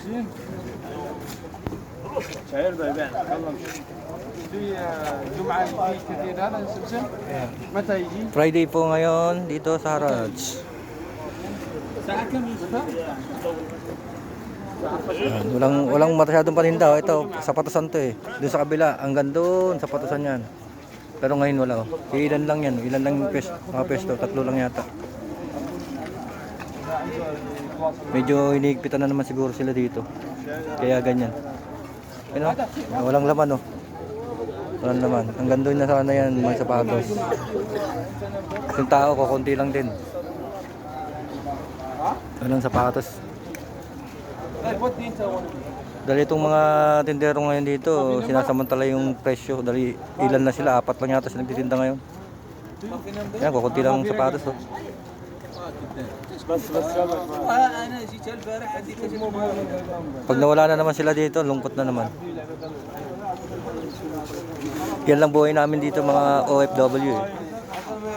زين شعير بيبان والله في جمعة في كثير هذا سمسم متى يجي؟ Friday po ngayon dito sa Harrods. الساعة كم متى؟ Walang masyadong paninda. Ito, sapatusan to eh. Doon sa kabila, hanggang doon, sapatusan yan. Pero ngayon wala oh. Ilan lang yan. Ilan lang yung mga pesto. 3 lang yata. Medyo hinihigpitan na naman siguro sila dito. Kaya ganyan. Ano? Walang laman oh. Walang laman. Hanggang doon na sana yan mga sapatos. Yung tao ko, konti lang din. Walang sapatos. Dahil itong mga tindero ngayon dito, sinasamantala yung presyo. Dahil ilan na sila, 4 lang yata sila nagtitinda ngayon. Yan, kukunti lang ang sapatos oh. Pag nawala na naman sila dito, lungkot na naman. Yan lang buhay namin dito mga OFW eh.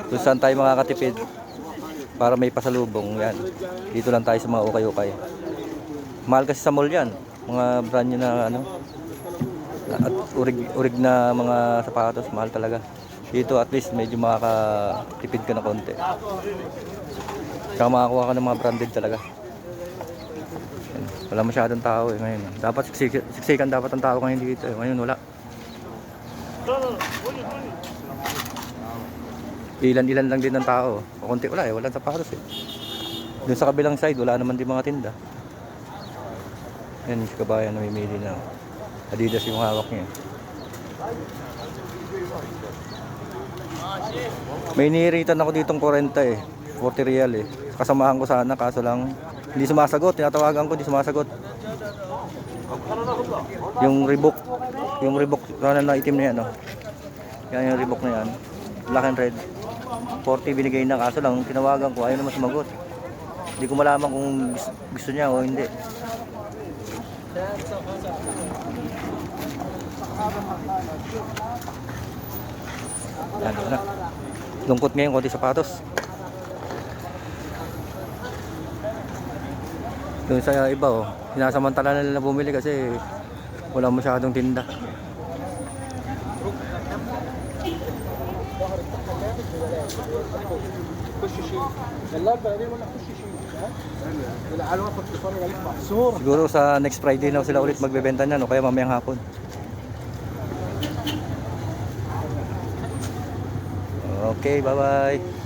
Kung saan tayo makakatipid para may pasalubong yan. Dito lang tayo sa mga ukay-ukay. Mahal kasi sa mall yan. Mga brand nyo na ano at urig na mga sapatos, mahal talaga. Dito at least medyo makakatipid ka na konti. Saka makakuha ka ng mga branded talaga. Wala masyadong tao eh ngayon. Dapat siksikan dapat ang tao ngayon dito eh. Ngayon wala. Ilan-ilan lang din ng tao. Konti wala eh, walang sapatos eh. Doon sa kabilang side wala naman din mga tinda. Yan, si kabayan namimili na. Adidas yung hawak niya. May inihiritan ako ditong 40 eh. 40 real eh. Kasamahan ko sana kaso lang hindi sumasagot. Tinatawagan ko, hindi sumasagot. Yung Reebok sana na itim na yan oh. Yan yung Reebok na yan. Black and red. 40 binigay na kaso lang tinawagan ko, ayaw naman sumagot. Hindi ko malaman kung gusto niya o hindi. Yan na. Lungkot ngayon konti sapatos. Yung sa iba oh, sinasamantala na nila bumili kasi wala masyadong tinda. Siguro sa next Friday na sila ulit magbebenta niyan o kaya mamayang hapon. Okay, bye-bye.